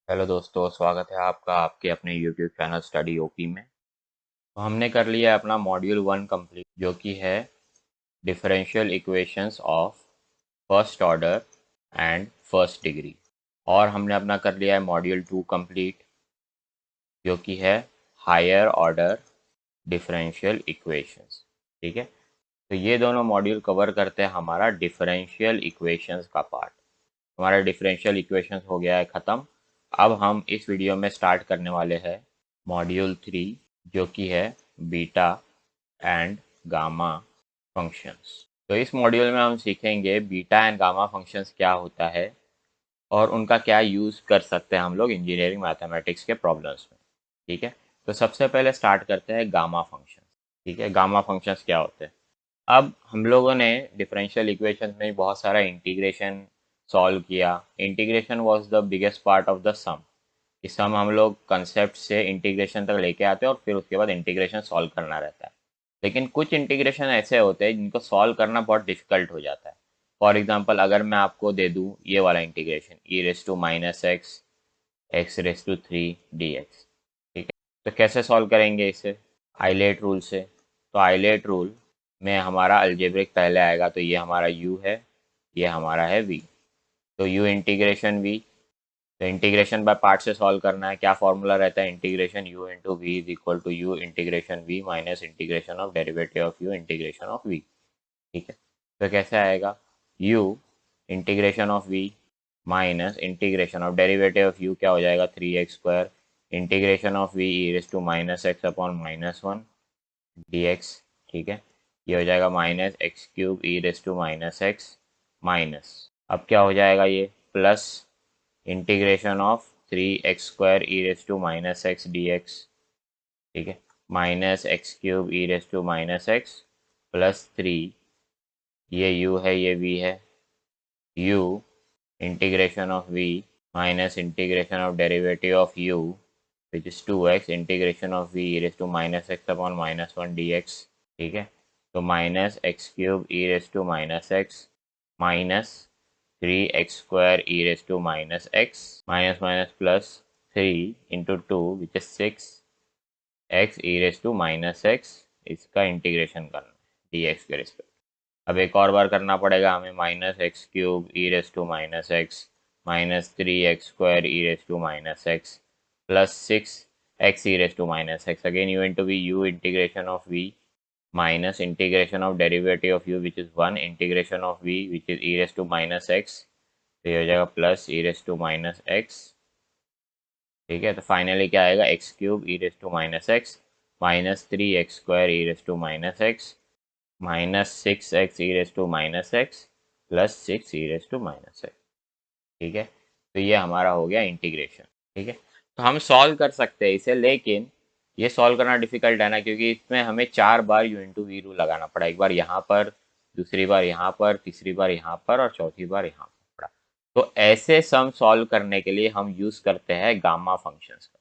Hello दोस्तों, स्वागत है आपका आपके अपने यूट्यूब चैनल स्टडी ओपी में। तो हमने कर लिया है अपना मॉड्यूल 1 कंप्लीट, जो कि है differential equations of first order and first degree. और हमने अपना कर लिया है मॉड्यूल 2 कंप्लीट, जो कि है हायर ऑर्डर डिफरेंशियल इक्वेशंस। ठीक है, तो ये दोनों मॉड्यूल कवर करते हैं हमारा डिफरेंशियल इक्वेशंस का पार्ट। हमारा डिफरेंशियल इक्वेशंस हो गया है ख़त्म। अब हम इस वीडियो में स्टार्ट करने वाले हैं मॉड्यूल 3, जो कि है बीटा एंड गामा फंक्शंस। तो इस मॉड्यूल में हम सीखेंगे बीटा एंड गामा फंक्शंस क्या होता है और उनका क्या यूज़ कर सकते हैं हम लोग इंजीनियरिंग मैथमेटिक्स के प्रॉब्लम्स में। ठीक है, तो सबसे पहले स्टार्ट करते हैं गामा फंक्शन। ठीक है, गामा फंक्शंस क्या होते हैं। अब हम लोगों ने डिफरेंशियल इक्वेशन में बहुत सारा इंटीग्रेशन सॉल्व किया। Integration was the biggest part of the sum. इस सम हम लोग कंसेप्ट से इंटीग्रेशन तक लेके आते हैं और फिर उसके बाद इंटीग्रेशन सॉल्व करना रहता है। लेकिन कुछ इंटीग्रेशन ऐसे होते हैं जिनको सॉल्व करना बहुत डिफिकल्ट हो जाता है। फॉर एग्जांपल, अगर मैं आपको दे दूँ ये वाला integration e raise to minus x x raise to 3 dx। ठीक है, तो कैसे सॉल्व करेंगे इसे? आइलेट रूल से। तो आइलेट रूल में हमारा अलजेब्रिक पहले आएगा, तो ये हमारा u है, ये हमारा है v। तो u इंटीग्रेशन v, तो इंटीग्रेशन बाय पार्ट से सॉल्व करना है। क्या फॉर्मूला रहता है? Integration u into v is equal to u integration v minus integration of derivative of u integration of v। ठीक है, तो कैसे आएगा? u integration of v minus integration of derivative of u क्या हो जाएगा? 3x² integration of v e raise to minus x upon minus 1 dx। ठीक है, ये हो जाएगा minus x³ e raise to minus x minus, अब क्या हो जाएगा ये, plus integration of 3x² e raise to minus x dx। ठीक है, minus x³ e raise to minus x plus 3, ये u है ये v है, u integration of v minus integration of derivative of u which is 2x integration of v e raise to minus x upon minus 1 dx। ठीक है, तो minus x³ e raise to minus x minus 3x² e raise to minus x minus minus plus 3 into 2 which is 6x e raise to minus x, इसका integration करना है dx के respect. अब एक और बार करना पड़ेगा हमें, minus x³ e raise to minus x minus 3x² e raise to minus x plus 6x e raise to minus x, again u into v, u integration of v minus integration of derivative of u which is 1 integration of v which is e raise to minus x, तो ये हो जाएगा plus e raise to minus x. ठीक है, तो finally क्या आएगा? x³ e raise to minus x minus 3x² e raise to minus x minus 6x e raise to minus x plus 6 e raise to minus x. ठीक है, तो ये हमारा हो गया इंटीग्रेशन। ठीक है, तो हम सॉल्व कर सकते हैं इसे, लेकिन ये सॉल्व करना डिफिकल्ट है ना, क्योंकि इसमें हमें 4 बार u इंटू वी रूल लगाना पड़ा। एक बार यहाँ पर, दूसरी बार यहाँ पर, तीसरी बार यहाँ पर और चौथी बार यहाँ पर पड़ा। तो ऐसे सम सॉल्व करने के लिए हम यूज़ करते हैं गामा फंक्शंस का।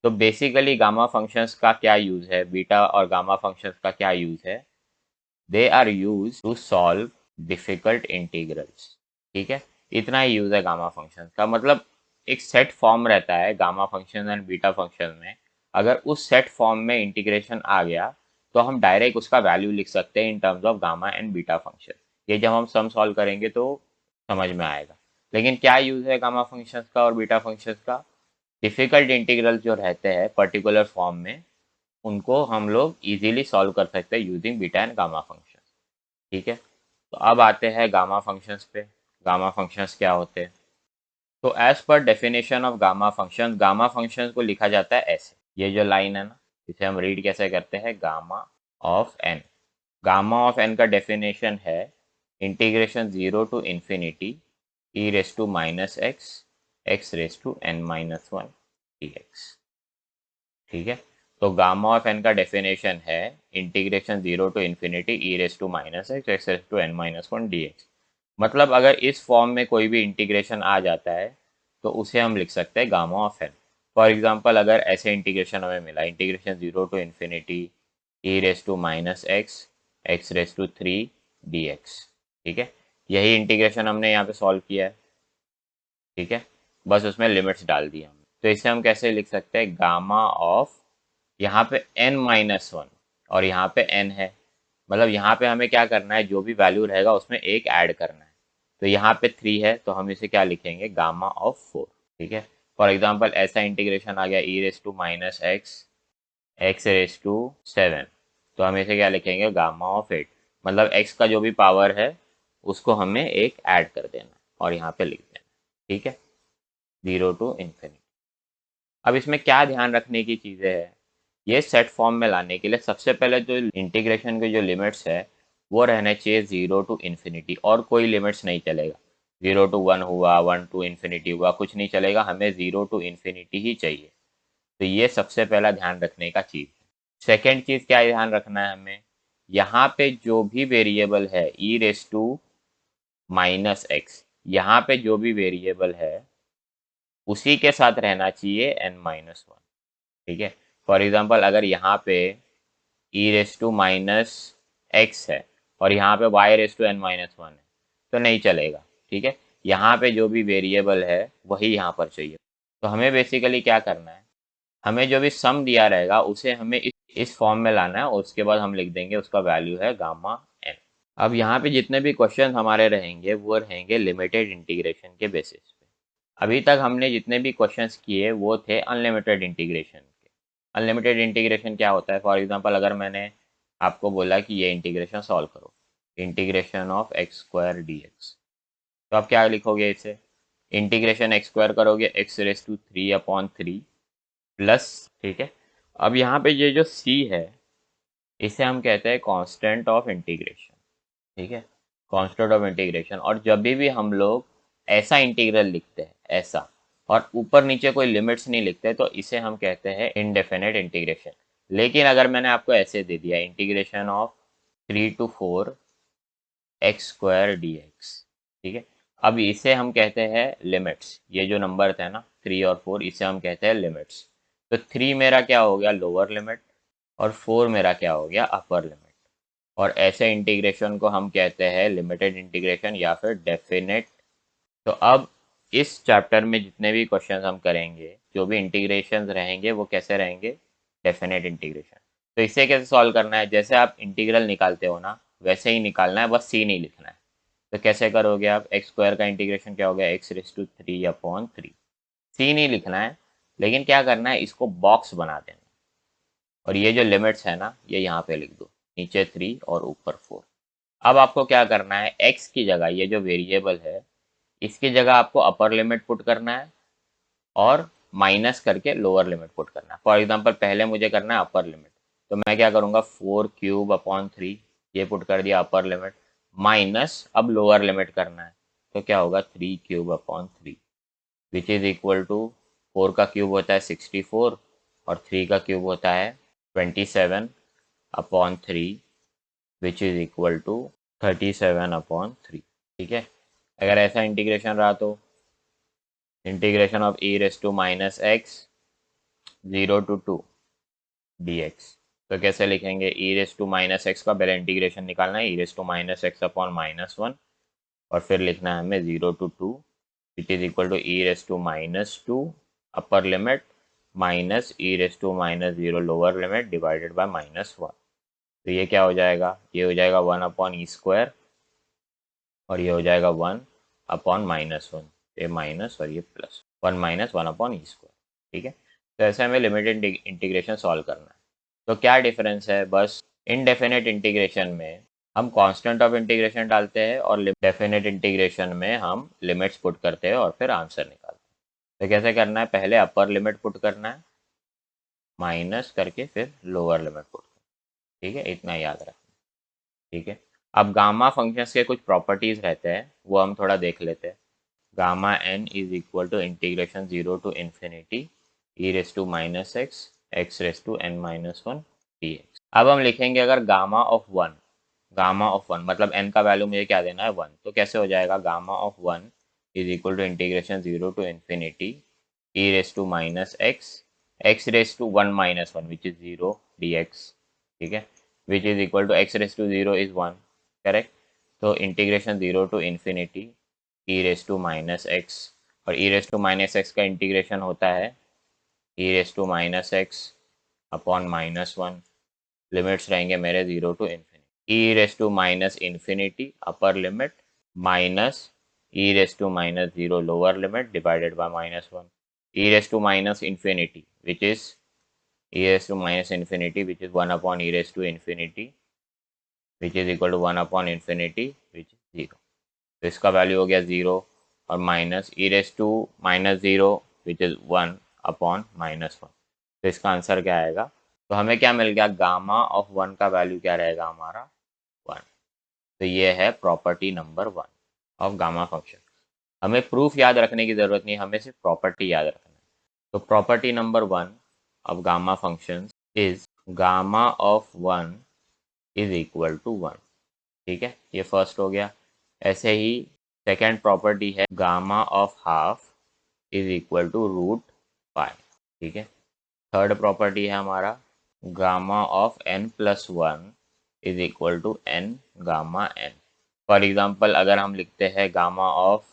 तो बेसिकली गामा फंक्शंस का क्या यूज़ है, बीटा और गामा फंक्शंस का क्या यूज़ है? They are use to solve difficult integrals. ठीक है, इतना ही यूज है गामा फंक्शन का। मतलब एक सेट फॉर्म रहता है gamma function and beta function में, अगर उस सेट फॉर्म में इंटीग्रेशन आ गया तो हम डायरेक्ट उसका वैल्यू लिख सकते हैं in terms of gamma and beta function. ये जब हम सम सॉल्व करेंगे तो समझ में आएगा। लेकिन क्या यूज है गामा फंक्शंस का और बीटा फंक्शंस का? डिफिकल्ट इंटीग्रल जो रहते हैं पर्टिकुलर फॉर्म में, उनको हम लोग इजीली सॉल्व कर सकते हैं using beta and gamma function. ठीक है, तो अब आते हैं गामा फंक्शंस पे। गामा फंक्शंस क्या होते हैं? तो as per definition of gamma functions को लिखा जाता है ऐसे, ये जो लाइन है ना, इसे हम रीड कैसे करते हैं? Gamma of n. Gamma of n का डेफिनेशन है integration 0 to infinity e raise to minus x x raise to n minus 1 dx। ठीक है, तो गामा ऑफ एन का डेफिनेशन है integration 0 to infinity e raise to minus x x raise to n minus 1 dx। मतलब अगर इस form में कोई भी इंटीग्रेशन आ जाता है तो उसे हम लिख सकते हैं gamma of n. For example, अगर ऐसे इंटीग्रेशन हमें मिला, integration 0 to infinity e raise to minus x x raise to 3 dx। ठीक है, यही इंटीग्रेशन हमने यहाँ पे सॉल्व किया है। ठीक है, बस उसमें लिमिट्स डाल दी हमने। तो इसे हम कैसे लिख सकते हैं, गामा ऑफ, यहाँ पे n-1 और यहाँ पे n है, मतलब यहाँ पे हमें क्या करना है, जो भी वैल्यू रहेगा उसमें एक ऐड करना है। तो यहाँ पे 3 है तो हम इसे क्या लिखेंगे, गामा ऑफ 4। ठीक है, फॉर एग्जाम्पल ऐसा इंटीग्रेशन आ गया e⁻x x⁻7, तो हम इसे क्या लिखेंगे, गामा ऑफ 8। मतलब x का जो भी पावर है उसको हमें एक ऐड कर देना और यहाँ पे लिख देना। ठीक है, 0 to ∞। अब इसमें क्या ध्यान रखने की चीज़ें हैं, ये सेट फॉर्म में लाने के लिए सबसे पहले जो इंटीग्रेशन के जो लिमिट्स है वो रहने चाहिए 0 to ∞, और कोई लिमिट्स नहीं चलेगा। 0 to 1 हुआ, 1 to ∞ हुआ, कुछ नहीं चलेगा, हमें 0 to ∞ ही चाहिए। तो ये सबसे पहला ध्यान रखने का चीज़ है। सेकेंड चीज़ क्या ध्यान रखना है हमें, यहाँ पे जो भी वेरिएबल है e⁻x, यहाँ पे जो भी वेरिएबल है उसी के साथ रहना चाहिए n-1। ठीक है, फॉर एग्जाम्पल अगर यहाँ पे e⁻x है और यहाँ पे y⁻n-1 है तो नहीं चलेगा। ठीक है, यहाँ पे जो भी वेरिएबल है वही यहाँ पर चाहिए। तो हमें बेसिकली क्या करना है, हमें जो भी सम दिया रहेगा उसे हमें इस फॉर्म में लाना है, और उसके बाद हम लिख देंगे उसका वैल्यू है गामा n। अब यहाँ पे जितने भी क्वेश्चन हमारे रहेंगे वो रहेंगे लिमिटेड इंटीग्रेशन के बेसिस पे। अभी तक हमने जितने भी क्वेश्चंस किए वो थे अनलिमिटेड इंटीग्रेशन के। अनलिमिटेड इंटीग्रेशन क्या होता है, फॉर एग्जांपल अगर मैंने आपको बोला कि ये इंटीग्रेशन सॉल्व करो, इंटीग्रेशन ऑफ x² dx, तो आप क्या लिखोगे, इसे इंटीग्रेशन x² करोगे x⁻³ प्लस। ठीक है, अब यहाँ पे ये जो c है इसे हम कहते हैं कांस्टेंट ऑफ इंटीग्रेशन। ठीक है, कांस्टेंट ऑफ इंटीग्रेशन, और जब भी हम लोग ऐसा इंटीग्रल लिखते हैं ऐसा, और ऊपर नीचे कोई लिमिट्स नहीं लिखते, तो इसे हम कहते हैं इनडेफिनेट इंटीग्रेशन। लेकिन अगर मैंने आपको ऐसे दे दिया integration of 3 to 4 x² dx, ठीक है, अब इसे हम कहते हैं लिमिट्स। ये जो नंबर थे ना 3 और 4, इसे हम कहते हैं लिमिट्स। तो 3 मेरा क्या हो गया, लोअर लिमिट, और 4 मेरा क्या हो गया, अपर लिमिट। और ऐसे इंटीग्रेशन को हम कहते हैं लिमिटेड इंटीग्रेशन या फिर डेफिनेट। तो अब इस चैप्टर में जितने भी क्वेश्चन हम करेंगे, जो भी इंटीग्रेशन रहेंगे वो कैसे रहेंगे, डेफिनेट इंटीग्रेशन। तो इसे कैसे सॉल्व करना है, जैसे आप इंटीग्रल निकालते हो ना वैसे ही निकालना है, बस सी नहीं लिखना है। तो कैसे करोगे आप, x² का इंटीग्रेशन क्या हो गया, x⁻³ सी नहीं लिखना है, लेकिन क्या करना है, इसको बॉक्स बना देना, और ये जो लिमिट्स है ना ये यहाँ पे लिख दो, नीचे 3 और ऊपर 4। अब आपको क्या करना है, x की जगह ये जो वेरिएबल है इसकी जगह आपको अपर लिमिट पुट करना है और माइनस करके लोअर लिमिट पुट करना है। फॉर एग्जांपल पहले मुझे करना है अपर लिमिट, तो मैं क्या करूँगा, 4³ ये पुट कर दिया अपर लिमिट, माइनस अब लोअर लिमिट करना है, तो क्या होगा 3³ विच इज इक्वल टू 4 का क्यूब होता है 64 और 3 का क्यूब होता है 27/3 विच इज इक्वल टू 37/3। ठीक है, अगर ऐसा इंटीग्रेशन रहा तो integration of e⁻x 0 to 2 dx, तो कैसे लिखेंगे, e⁻x का पहले इंटीग्रेशन निकालना है, e⁻x/-1 और फिर लिखना है हमें 0 to 2 which is equal to e⁻² upper limit minus e⁻0 lower limit divided by -1। तो ये क्या हो जाएगा, ये हो जाएगा 1/e², और ये हो जाएगा 1/-1, ये माइनस और ये प्लस, 1 - 1/e²। ठीक है, तो ऐसे हमें लिमिटेड इंटीग्रेशन सॉल्व करना है। तो क्या डिफरेंस है, बस इनडेफिनेट इंटीग्रेशन में हम कांस्टेंट ऑफ इंटीग्रेशन डालते हैं और डेफिनेट इंटीग्रेशन में हम लिमिट्स पुट करते हैं और फिर आंसर निकालते हैं। तो कैसे करना है, पहले अपर लिमिट पुट करना है, माइनस करके फिर लोअर लिमिट पुट करना है। ठीक है, इतना याद रखना। ठीक है, अब गामा फंक्शंस के कुछ प्रॉपर्टीज रहते हैं वो हम थोड़ा देख लेते हैं। Gamma n is equal to integration 0 to ∞ e⁻x x⁻n-1 dx। अब हम लिखेंगे अगर गामा ऑफ 1 मतलब n का वैल्यू मुझे क्या देना है 1, तो कैसे हो जाएगा, gamma of 1 is equal to integration 0 to ∞ e⁻x x⁻1-1 which is 0 dx। ठीक है, which is equal to x⁻0 is 1, correct. तो इंटीग्रेशन 0 to ∞ e⁻x, और e⁻x का इंटीग्रेशन होता है e raise to minus x upon -1, limits रहेंगे मेरे 0 to infinity, e raise to minus infinity upper limit minus e raise to -0 lower limit divided by -1, e raise to minus infinity which is e raised to minus infinity which is 1 upon e raised to infinity which is equal to 1 upon infinity which is 0. तो इसका value हो गया 0 और minus e raised to -0 which is 1 upon -1. तो इसका answer क्या आएगा? तो हमें क्या मिल गया? गामा ऑफ 1 का वैल्यू क्या रहेगा हमारा? 1. तो ये है property number 1 of gamma function. हमें प्रूफ याद रखने की ज़रूरत नहीं, हमें सिर्फ प्रॉपर्टी याद रखना है. तो property number 1 of gamma functions is gamma of 1 is equal to 1. ठीक है, ये फर्स्ट हो गया. ऐसे ही सेकेंड प्रॉपर्टी है gamma of half is equal to root pi. ठीक है. थर्ड प्रॉपर्टी है हमारा gamma of n plus 1 is equal to n gamma n. For example अगर हम लिखते हैं गामा ऑफ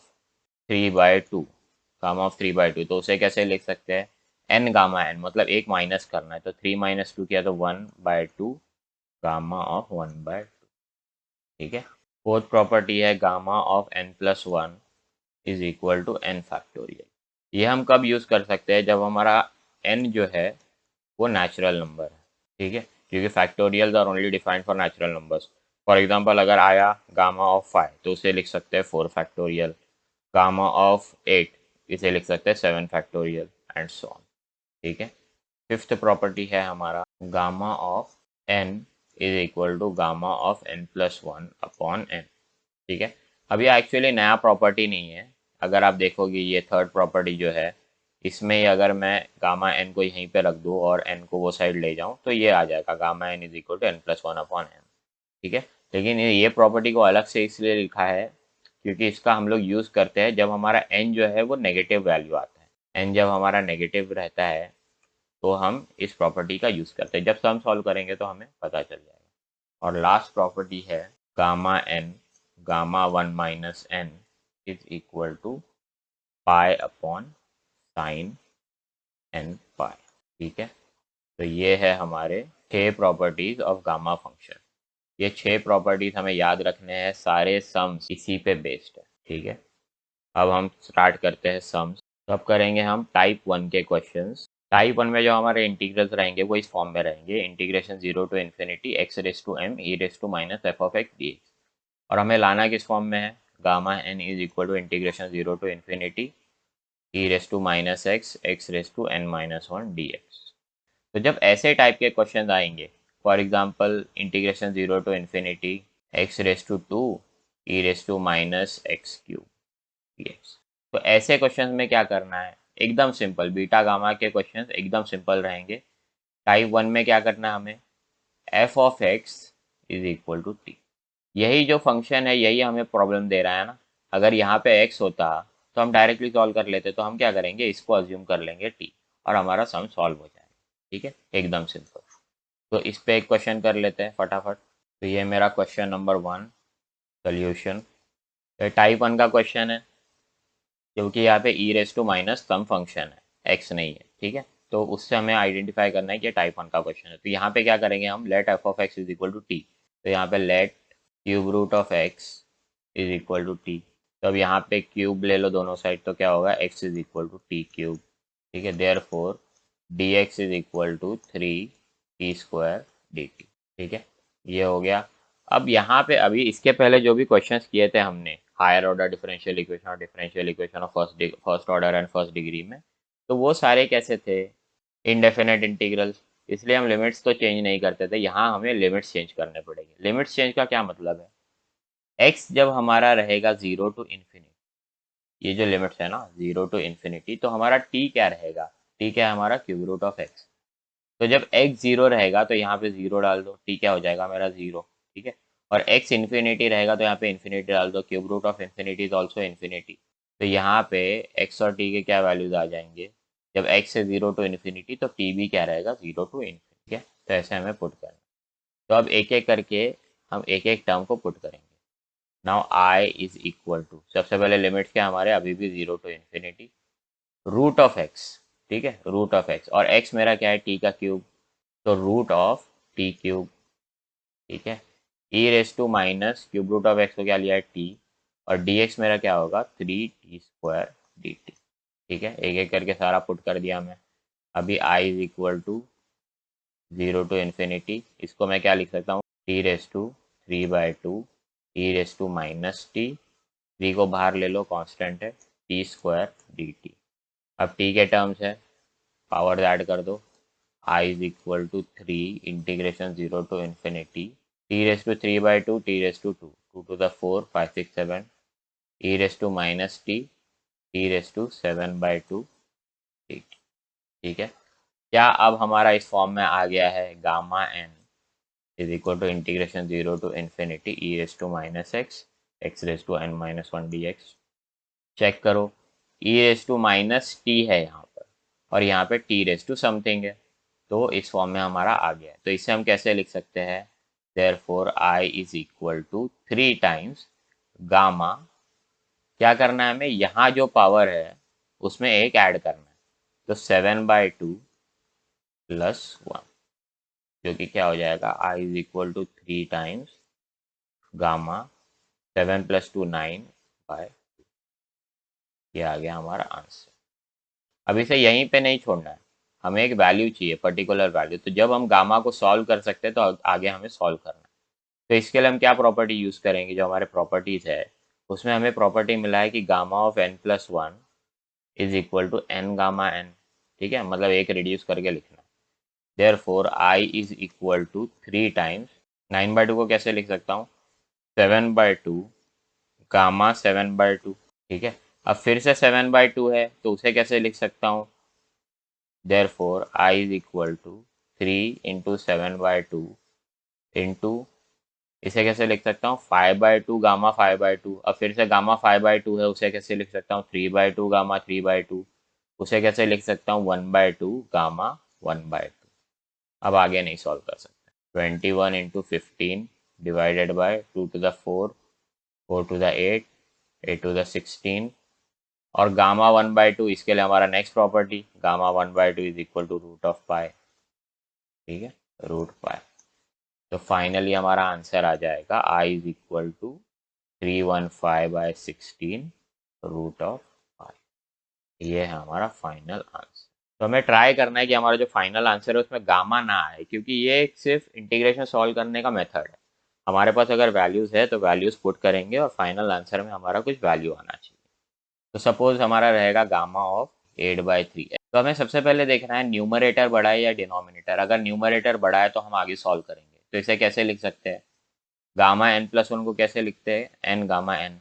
3/2, गामा ऑफ 3/2, तो उसे कैसे लिख सकते हैं? n गामा n, मतलब एक माइनस करना है, तो 3 - 2 किया तो 1/2 गामा ऑफ 1/2. ठीक है. फोर्थ प्रॉपर्टी है gamma of n plus 1 is equal to n factorial. ये हम कब यूज़ कर सकते हैं? जब हमारा n जो है वो नेचुरल नंबर है. ठीक है, क्योंकि factorials are only defined for natural numbers. For example अगर आया गामा ऑफ 5 तो उसे लिख सकते हैं 4 फैक्टोरियल, गामा ऑफ 8 इसे लिख सकते हैं 7 फैक्टोरियल एंड सो ऑन. ठीक है. फिफ्थ प्रॉपर्टी है हमारा gamma of n is equal to gamma of n plus 1 upon n. ठीक है. अब ये एक्चुअली नया प्रॉपर्टी नहीं है. अगर आप देखोगे ये थर्ड प्रॉपर्टी जो है, इसमें ही अगर मैं गामा n को यहीं पे रख दूँ और n को वो साइड ले जाऊँ तो ये आ जाएगा gamma n is equal to n plus 1 upon n. ठीक है. लेकिन ये प्रॉपर्टी को अलग से इसलिए लिखा है क्योंकि इसका हम लोग यूज़ करते हैं जब हमारा n जो है वो नेगेटिव वैल्यू आता है. n जब हमारा नेगेटिव रहता है तो हम इस प्रॉपर्टी का यूज़ करते हैं. जब सम सॉल्व करेंगे तो हमें पता चल जाएगा. और लास्ट प्रॉपर्टी है gamma n gamma 1 minus n is equal to pi upon sine n pi. ठीक है. तो ये है हमारे 6 प्रॉपर्टीज ऑफ गामा फंक्शन. ये 6 प्रॉपर्टीज हमें याद रखने हैं. सारे सम्स इसी पे बेस्ड है. ठीक है. अब हम स्टार्ट करते हैं सम्स. तो अब करेंगे हम टाइप 1 के क्वेश्चंस. टाइप 1 में जो हमारे इंटीग्रल्स रहेंगे वो इस फॉर्म में रहेंगे. Integration 0 to infinity x raise to m e raise to minus f of x dx. और हमें लाना किस फॉर्म में है? Gamma n is equal to integration 0 to infinity e raise to minus x raise to n minus 1 dx. तो जब ऐसे type के क्वेश्चन आएंगे, for example integration 0 to infinity x raise to 2 e raise to minus x cube dx, तो ऐसे question में क्या करना है? एकदम सिंपल. बीटा गामा के क्वेश्चंस एकदम सिंपल रहेंगे. टाइप 1 में क्या करना है हमें? f of x is equal to t. यही जो फंक्शन है यही हमें प्रॉब्लम दे रहा है ना. अगर यहाँ पे x होता तो हम डायरेक्टली सॉल्व कर लेते. तो हम क्या करेंगे? इसको अज्यूम कर लेंगे t और हमारा सम सॉल्व हो जाएगा. ठीक है, एकदम सिंपल. तो इस पे एक क्वेश्चन कर लेते हैं फटाफट. तो ये मेरा क्वेश्चन नंबर 1 सोल्यूशन. टाइप 1 का क्वेश्चन है क्योंकि यहाँ पे e raise to minus some function है, एक्स नहीं है. ठीक है. तो उससे हमें आइडेंटिफाई करना है कि टाइप 1 का क्वेश्चन है. तो यहाँ पे क्या करेंगे हम? Let f of x is equal to t. तो यहाँ पे let cube root of x is equal to t. तो अब यहाँ पे क्यूब ले लो दोनों साइड, तो क्या होगा? X is equal to t cube. ठीक है. Therefore d x is equal to 3t² dt. ठीक है, ये हो गया. अब यहाँ पे अभी इसके पहले जो भी क्वेश्चंस किए थे हमने हायर ऑर्डर डिफरेंशियल इक्वेशन और differential equation of first order and first degree में, तो वो सारे कैसे थे? Indefinite integrals. इसलिए हम लिमिट्स तो चेंज नहीं करते थे. यहाँ हमें लिमिट्स चेंज करने पड़ेंगे. लिमिट्स चेंज का क्या मतलब है? एक्स जब हमारा रहेगा 0 टू इन्फिनिटी, ये जो लिमिट्स है ना 0 टू इन्फिनिटी, तो हमारा टी क्या रहेगा? टी क्या है हमारा? Cube root of x. तो जब x 0 रहेगा तो यहाँ पे 0 डाल दो, टी क्या हो जाएगा मेरा? 0. ठीक है. और x इन्फिनिटी रहेगा तो यहाँ पे इन्फिनिटी डाल दो. Cube root of infinity is also infinity. तो यहाँ पे x और t के क्या वैल्यूज आ जाएंगे? जब x से 0 टू इन्फिनिटी तो t भी क्या रहेगा? 0 टू इन्फिनिटी. ठीक है. तो ऐसे हमें पुट करना. तो अब एक एक करके हम एक एक टर्म को पुट करेंगे. Now i is equal to, सबसे पहले लिमिट क्या हमारे? अभी भी 0 to infinity root of x. ठीक है, रूट ऑफ एक्स, और एक्स मेरा क्या है, टी का क्यूब, तो रूट ऑफ टी क्यूब, ठीक है। E raise to minus cube root of x को क्या लिया है, टी, और डी एक्स मेरा क्या होगा, 3t² डी टी, ठीक है। एक एक करके सारा पुट कर दिया मैं। अभी I is equal to 0 to infinity, इसको मैं क्या लिख सकता हूँ, t⁻³ e raise to minus t, 3 को बाहर ले लो, कांस्टेंट है, t² dt। अब t के टर्म्स है, पावर ऐड कर दो, I is equal to 3 integration 0 to infinity t⁻³ t⁻², 2 to the 4 5 6 7 e raise to minus t t⁻7/2 dt, ठीक है। क्या अब हमारा इस फॉर्म में आ गया है, gamma n is equal to integration 0 to infinity e raise to minus x raise to n-1 dx। Check करो, e raise to minus t है यहाँ पर, और यहाँ पे t रेस टू समथिंग है, तो इस फॉर्म में हमारा आ गया है। तो इसे हम कैसे लिख सकते हैं, therefore I is equal to 3 times gamma, क्या करना है हमें, यहाँ जो पावर है उसमें एक ऐड करना है, तो 7/2 प्लस 1, जो कि क्या हो जाएगा, I is equal to 3 times gamma 7 + 2 9/2, ये आ गया हमारा आंसर। अब इसे यहीं पे नहीं छोड़ना है, हमें एक वैल्यू चाहिए, पर्टिकुलर वैल्यू, तो जब हम गामा को सॉल्व कर सकते हैं तो आगे हमें सॉल्व करना है। तो इसके लिए हम क्या प्रॉपर्टी यूज़ करेंगे, जो हमारे प्रॉपर्टीज़ है उसमें हमें प्रॉपर्टी मिला है कि gamma of n+1 is equal to n gamma n, ठीक है, मतलब एक रिड्यूस करके लिखना। Therefore I is equal to 3 times 9/2 को कैसे लिख सकता हूँ, 7/2 गामा 7/2, ठीक है। अब फिर से 7/2 है तो उसे कैसे लिख सकता हूँ, therefore I is equal to 3 into 7/2 into, इसे कैसे लिख सकता हूँ, 5/2 गामा 5/2, अब फिर से गामा 5/2 है, उसे कैसे लिख सकता हूँ, 3/2 गामा 3/2, उसे कैसे लिख सकता हूँ, 1/2 गामा 1/2। अब आगे नहीं सॉल्व कर सकते। 21 into 15 divided by 2 to the 4 4 to the 8 8 to the 16, और गामा 1/2, इसके लिए हमारा next property, gamma 1/2 is equal to root of pi, ठीक है, रूट पाई। तो फाइनली हमारा आंसर आ जाएगा I is equal to 315/16 root of pi, ये है हमारा फाइनल आंसर। तो हमें ट्राई करना है कि हमारा जो फाइनल आंसर है उसमें गामा ना आए, क्योंकि ये सिर्फ इंटीग्रेशन सॉल्व करने का मेथड है। हमारे पास अगर वैल्यूज़ है तो वैल्यूज़ पुट करेंगे और फाइनल आंसर में हमारा कुछ वैल्यू आना चाहिए। तो सपोज हमारा रहेगा गामा ऑफ 8/3, तो हमें सबसे पहले देखना है न्यूमरेटर बड़ा है या डिनोमिनेटर। अगर न्यूमरेटर बड़ा है तो हम आगे सॉल्व करेंगे, तो इसे कैसे लिख सकते हैं, गामा n+1 को कैसे लिखते हैं, n gamma n,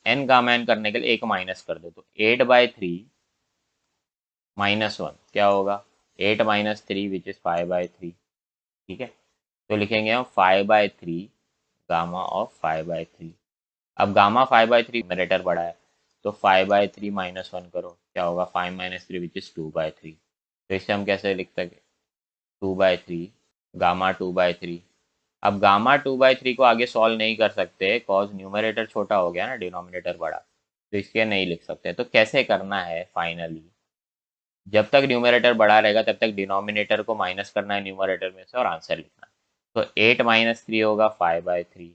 n gamma n करने के लिए एक माइनस कर दो, तो 8/3 -1 क्या होगा, 8 - 3 विच इज 5/3, ठीक है। तो लिखेंगे हम 5/3 गामा ऑफ 5/3। अब गामा 5/3 न्यूमरेटर बड़ा है, तो 5/3 -1 करो, क्या होगा, 5 - 3 विच इज 2/3। तो इसे हम कैसे लिख सकते, 2/3 गामा 2/3। अब गामा 2/3 को आगे सॉल्व नहीं कर सकते, कॉज न्यूमरेटर छोटा हो गया ना, डिनोमिनेटर बड़ा, तो इसके नहीं लिख सकते। तो कैसे करना है, फाइनली जब तक न्यूमरेटर बड़ा रहेगा तब तक डिनोमिनेटर को माइनस करना है न्यूमरेटर में से और आंसर लिखना है। तो 8 - 3 होगा 5/3,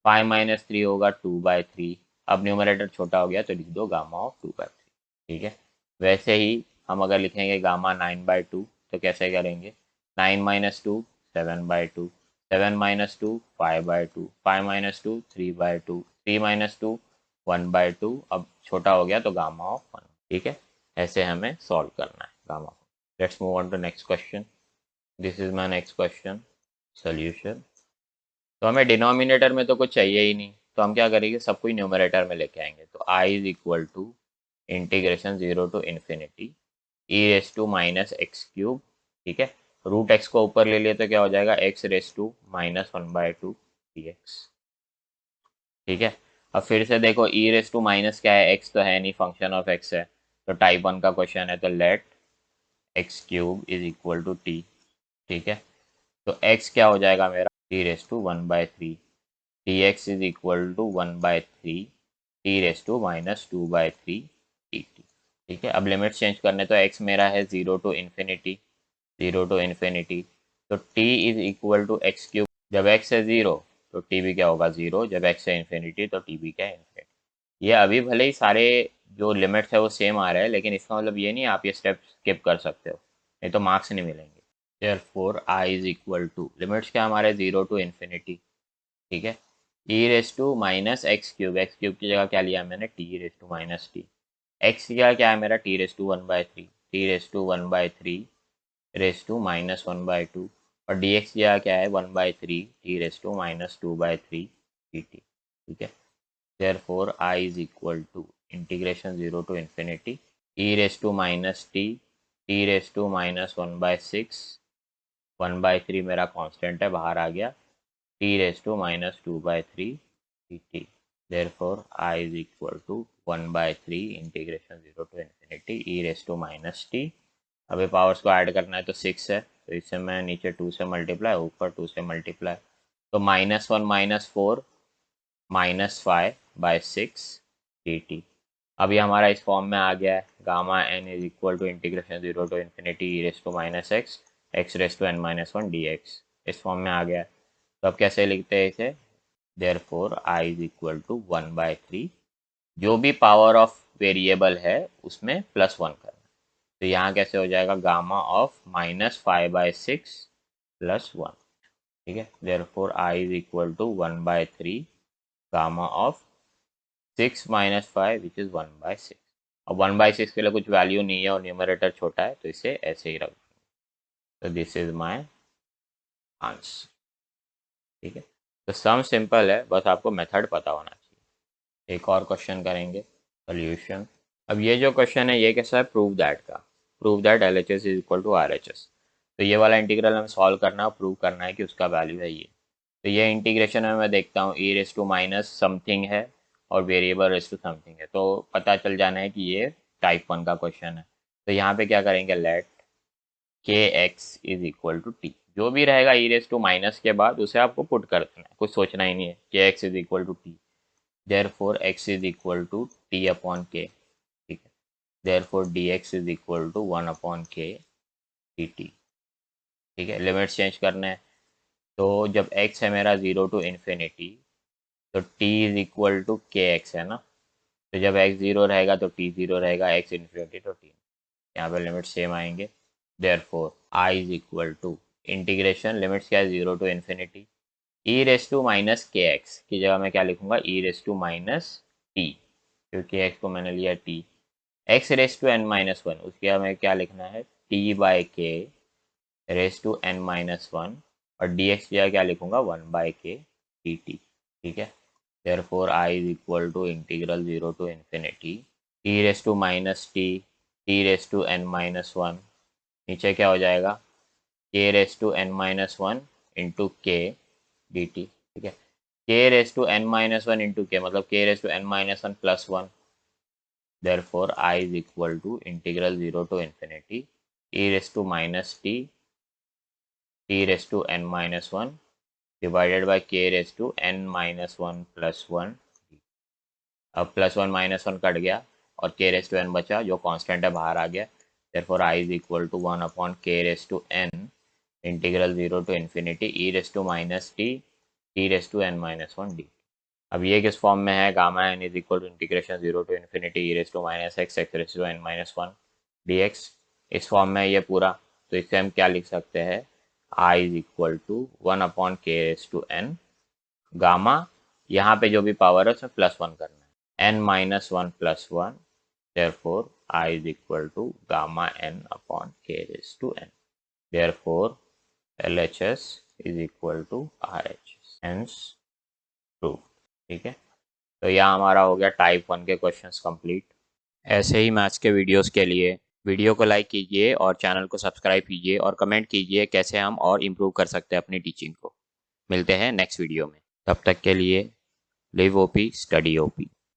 5 - 3 होगा 2/3। अब न्यूमरेटर छोटा हो गया तो लिख दो गामा ऑफ 2/3, ठीक है। वैसे ही हम अगर लिखेंगे गामा 9/2 तो कैसे करेंगे, 9 - 2 7/2, 7 - 2 5/2, 5 - 2 3/2, 3 - 2 1/2। अब छोटा हो गया तो गामा ऑफ 1, ठीक है। ऐसे हमें सॉल्व करना है gamma. Let's move on to next question. This is my next question solution. तो हमें डिनोमिनेटर में तो कुछ चाहिए ही नहीं, तो हम क्या करेंगे, सब कुछ न्यूमरेटर में लेके आएंगे। तो I is equal to integration 0 to infinity e raise to -x³, ठीक है। रूट x को ऊपर ले लिए तो क्या हो जाएगा, x रेस टू -1/2 dx, ठीक है। अब फिर से देखो, e रेस टू माइनस क्या है, x तो है नहीं, फंक्शन ऑफ x है, तो टाइप 1 का क्वेश्चन है, तो let x³ is equal to t, ठीक है। तो x क्या हो जाएगा मेरा, t raise to 1/3, dx is equal to 1/3 t raise to -2/3 dt, ठीक है, अब लिमिट चेंज करने, तो x मेरा है 0 टू इन्फिनिटी, तो t is equal to x cube. जब x है 0 तो t भी क्या होगा 0, जब x है इन्फिनिटी तो t भी क्या है इन्फिनिटी। ये अभी भले ही सारे जो लिमिट्स है वो सेम आ रहा है, लेकिन इसका मतलब ये नहीं आप ये स्टेप स्किप कर सकते हो, नहीं तो मार्क्स नहीं मिलेंगे। Therefore i is equal to, limits क्या हमारे 0 टू इन्फिनिटी, ठीक है, e raise to minus x cube की जगह क्या लिया मैंने, t raise to minus t. X की जगह क्या है मेरा, t raise to 1/3, t raise to 1/3 raise to minus 1/2, और dx की जगह क्या है 1/3 t raise to minus 2/3 dt, ठीक है। Therefore i is equal to integration 0 to infinity e raise to minus t raise to minus 1/6, 1/3 मेरा constant है बाहर आ गया, t raise to minus 2/3 dt। Therefore i is equal to 1/3 integration 0 to infinity e raise to minus t। अभी powers को add करना है तो 6 है, तो इससे मैं नीचे 2 से मल्टीप्लाई, ऊपर 2 से मल्टीप्लाई, तो -1 -4 -5/6 dt। अभी हमारा इस फॉर्म में आ गया है, gamma n is equal to integration 0 to infinity e raise to minus x raise to n-1 dx, इस फॉर्म में आ गया है। तो अब कैसे लिखते हैं इसे, therefore i is equal to 1/3, जो भी पावर ऑफ वेरिएबल है उसमें +1 करना, तो यहाँ कैसे हो जाएगा, गामा ऑफ -5/6 +1, ठीक है। Therefore i is equal to 1/3 gamma of 6 - 5 which is 1/6। अब 1/6 के लिए कुछ वैल्यू नहीं है और न्यूमरेटर छोटा है, तो इसे ऐसे ही रख, तो दिस इज माय आंसर, ठीक है। तो सम सिंपल है, बस आपको मेथड पता होना चाहिए। एक और क्वेश्चन करेंगे, सोल्यूशन। अब ये जो क्वेश्चन है ये कैसा है, प्रूव दैट का, prove that LHS is equal to RHS। तो ये वाला इंटीग्रल हमें सॉल्व करना है, प्रूव करना है कि उसका वैल्यू है ये। तो ये इंटीग्रेशन में मैं देखता हूँ e raise to minus something है और वेरिएबल रेस टू समथिंग है, तो पता चल जाना है कि ये टाइप 1 का क्वेश्चन है। तो यहाँ पे क्या करेंगे, let kx is equal to t, जो भी रहेगा e रेस टू माइनस के बाद उसे आपको पुट कर देना है, कुछ सोचना ही नहीं है, kx is equal to t. Therefore x is equal to t upon k, ठीक है। Therefore dx is equal to 1 upon k dt, ठीक है। लिमिट्स चेंज करने हैं, तो जब x है मेरा 0 टू इन्फिनिटी तो t इज इक्वल टू के एक्स है ना, तो जब x 0 रहेगा तो t 0 रहेगा, x इन्फिनिटी तो t, यहाँ पे लिमिट सेम आएंगे। Therefore i is equal to integration, limits क्या है 0 to infinity e raise to minus k x की जगह मैं क्या लिखूंगा, e raise to minus t, क्योंकि x को मैंने लिया t, x raise to n-1 उसकी जगह मैं क्या लिखना है, t/k रेस टू n-1, और dx की जगह क्या लिखूंगा 1/k dt, ठीक है। Therefore i is equal to integral 0 to infinity e raise to minus t raise to n-1, नीचे क्या हो जाएगा, k raise to n-1 into k dt, ठीक है। k raise to n-1 into k मतलब k raise to n-1 plus 1। Therefore i is equal to integral 0 to infinity e raise to minus t raise to n-1 divided by k raise to n-1 plus 1। अब +1 -1 cut गया और k raise to n बचा, जो constant है बाहर आ गया। Therefore i is equal to 1 upon k raise to n integral 0 to infinity e raise to minus t raise to n-1 d. अब ये किस फॉर्म में है, gamma n is equal to integration 0 to infinity e raise to minus x raise to n-1 dx, इस form में ये पूरा। तो इससे हम क्या लिख सकते हैं, i is equal to 1 upon k raise to n, gamma यहाँ पे जो भी पावर है उसमें +1 करना है, n-1 plus 1, therefore i is equal to gamma n upon k raised to n, therefore LHS is equal to RHS, hence true, ठीक है। तो यहाँ हमारा हो गया टाइप 1 के क्वेश्चंस कंप्लीट। ऐसे ही मैथ्स के वीडियोस के लिए वीडियो को लाइक कीजिए और चैनल को सब्सक्राइब कीजिए और कमेंट कीजिए कैसे हम और इम्प्रूव कर सकते हैं अपनी टीचिंग को। मिलते हैं नेक्स्ट वीडियो में, तब तक के लिए लिव ओपी स्टडी ओपी।